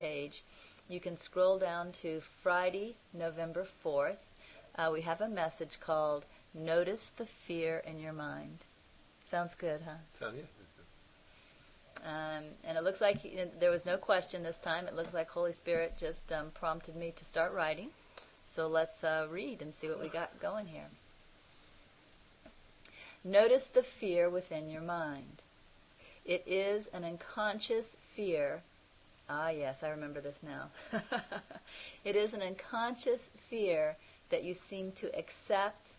page, you can scroll down to Friday, November 4th. We have a message called Notice the Fear in Your Mind. Sounds good, huh? Sounds good. And it looks like there was no question this time. It looks like Holy Spirit just prompted me to start writing. So let's read and see what we got going here. Notice the fear within your mind. It is an unconscious fear. Ah, yes, I remember this now. It is an unconscious fear that you seem to accept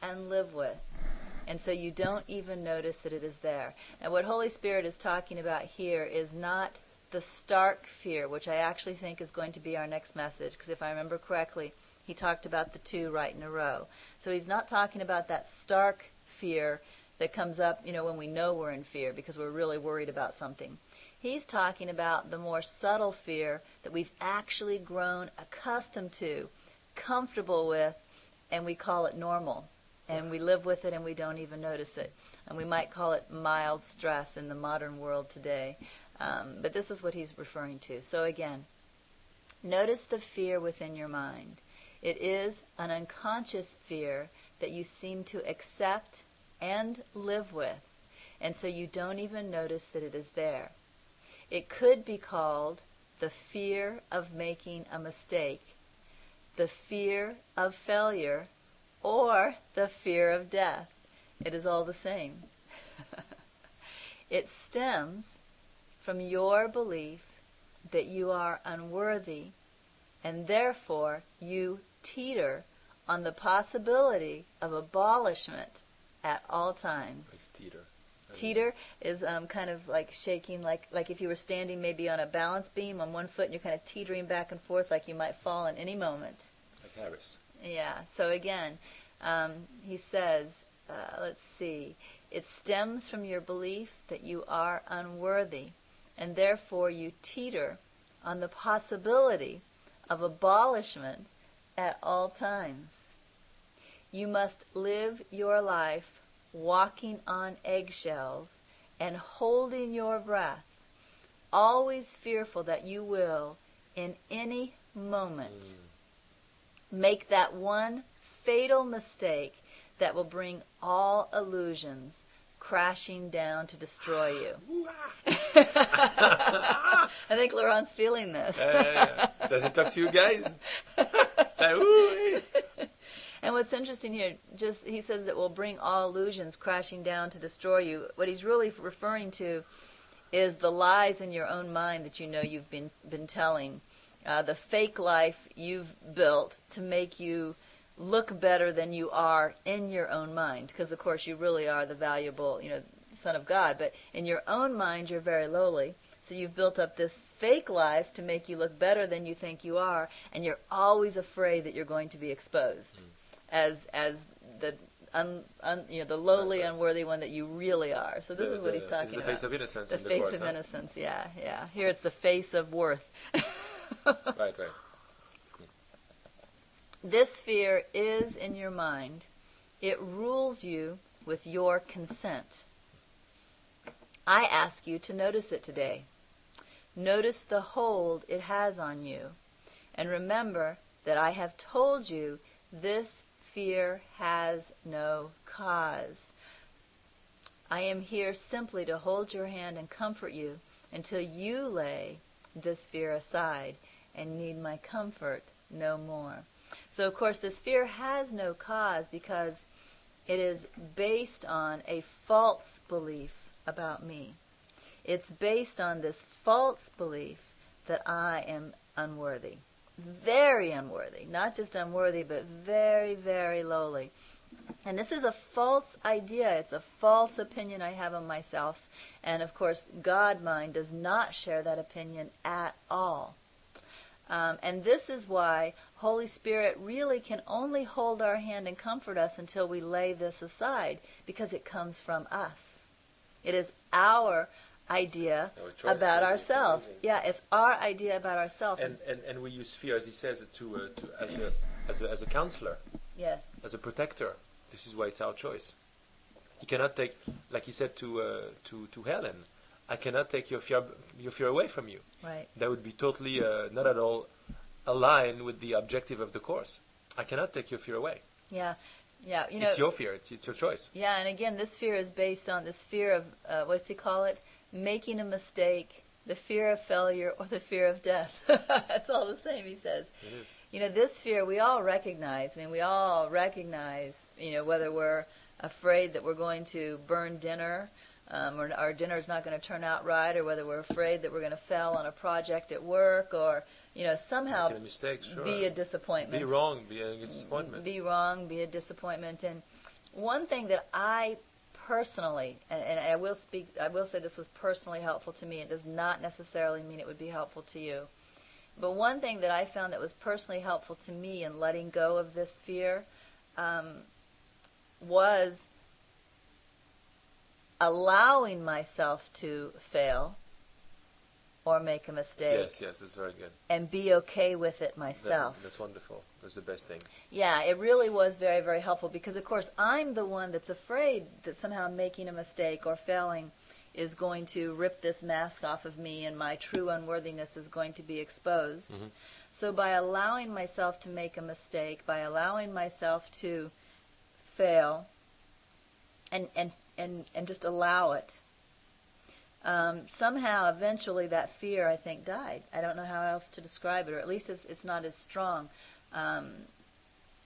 and live with. And so you don't even notice that it is there. And what Holy Spirit is talking about here is not the stark fear, which I actually think is going to be our next message, because if I remember correctly, he talked about the two right in a row. So he's not talking about that stark fear that comes up, when we know we're in fear because we're really worried about something. He's talking about the more subtle fear that we've actually grown accustomed to, comfortable with, and we call it normal. And we live with it and we don't even notice it. And we might call it mild stress in the modern world today. But this is what he's referring to. So again, notice the fear within your mind. It is an unconscious fear that you seem to accept and live with. And so you don't even notice that it is there. It could be called the fear of making a mistake, the fear of failure, or the fear of death. It is all the same. It stems from your belief that you are unworthy, and therefore you teeter on the possibility of abolishment at all times. It's teeter. Teeter is kind of like shaking, like if you were standing maybe on a balance beam on one foot and you're kind of teetering back and forth like you might fall in any moment. Like Harris. Yeah, so again, he says, let's see, it stems from your belief that you are unworthy, and therefore you teeter on the possibility of abolishment at all times. You must live your life walking on eggshells and holding your breath, always fearful that you will, in any moment, make that one fatal mistake that will bring all illusions crashing down to destroy you. I think Laurent's feeling this. Does it talk to you guys? And what's interesting here, he says that will bring all illusions crashing down to destroy you. What he's really referring to is the lies in your own mind that you've been telling, the fake life you've built to make you look better than you are in your own mind, because of course you really are the valuable, Son of God, but in your own mind you're very lowly. So you've built up this fake life to make you look better than you think you are, and you're always afraid that you're going to be exposed as the the lowly, unworthy one that you really are. So this is what he's talking about. It's the face of innocence. The face of innocence, yeah. Here it's the face of worth. Right. This fear is in your mind. It rules you with your consent. I ask you to notice it today. Notice the hold it has on you. And remember that I have told you this fear has no cause. I am here simply to hold your hand and comfort you until you lay this fear aside and need my comfort no more. So, of course, this fear has no cause because it is based on a false belief about me. It's based on this false belief that I am unworthy. Very unworthy. Not just unworthy, but very, very lowly. And this is a false idea. It's a false opinion I have of myself. And, of course, God mind does not share that opinion at all. And this is why Holy Spirit really can only hold our hand and comfort us until we lay this aside, because it comes from us. It is our idea about ourselves. Yeah, it's our idea about ourselves. And we use fear, as he says, as a counselor. Yes. As a protector. This is why it's our choice. He cannot take, like he said to Helen, I cannot take your fear away from you. Right. That would be totally not at all aligned with the objective of the course. I cannot take your fear away. Yeah. Yeah. It's your fear. It's your choice. Yeah, and again, this fear is based on this fear of, what's he call it? Making a mistake, the fear of failure, or the fear of death. That's all the same, he says. It is. This fear we all recognize. We all recognize, whether we're afraid that we're going to burn dinner, or our dinner's not going to turn out right, or whether we're afraid that we're going to fail on a project at work, or, somehow Making a mistake, sure. be a disappointment. Be wrong, be a disappointment. Be wrong, be a disappointment. And one thing that I personally, and I will say this was personally helpful to me. It does not necessarily mean it would be helpful to you. But one thing that I found that was personally helpful to me in letting go of this fear was allowing myself to fail or make a mistake. Yes, that's very good. And be okay with it myself. That's wonderful. That's the best thing. Yeah, it really was very, very helpful because, of course, I'm the one that's afraid that somehow making a mistake or failing is going to rip this mask off of me and my true unworthiness is going to be exposed. Mm-hmm. So by allowing myself to make a mistake, by allowing myself to fail and just allow it, somehow eventually that fear, I think, died. I don't know how else to describe it, or at least it's not as strong.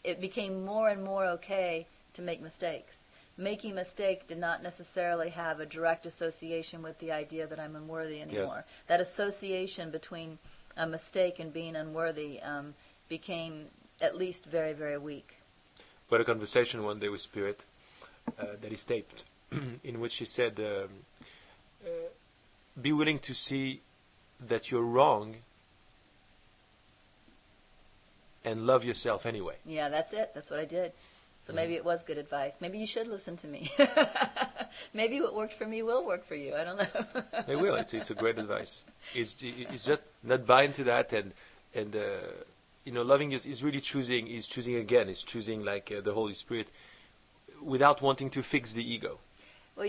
It became more and more okay to make mistakes. Making a mistake did not necessarily have a direct association with the idea that I'm unworthy anymore. Yes. That association between a mistake and being unworthy became at least very, very weak. We had a conversation one day with Spirit that is taped, in which he said, be willing to see that you're wrong and love yourself anyway. Yeah, that's it. That's what I did. So maybe it was good advice. Maybe you should listen to me. Maybe what worked for me will work for you. I don't know. It will. It's a great advice. It's just not buy into that and loving is really choosing. Is choosing again. Is choosing like the Holy Spirit, without wanting to fix the ego. Well,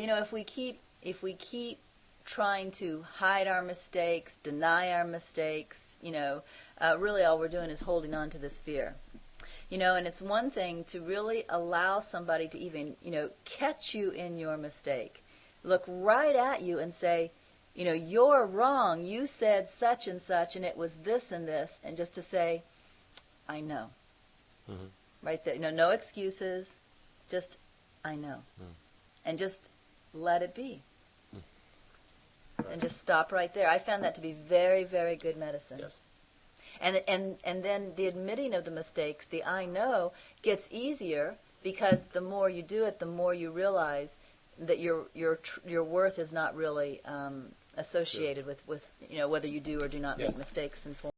if we keep trying to hide our mistakes, deny our mistakes, really all we're doing is holding on to this fear. And it's one thing to really allow somebody to even, catch you in your mistake. Look right at you and say, you're wrong. You said such and such, and it was this and this. And just to say, I know. Mm-hmm. Right there. No excuses. Just, I know. Mm. And just let it be. Mm. Right. And just stop right there. I found that to be very, very good medicine. Yes. And then the admitting of the mistakes, the I know, gets easier because the more you do it, the more you realize that your worth is not really associated with whether you do or do not make mistakes and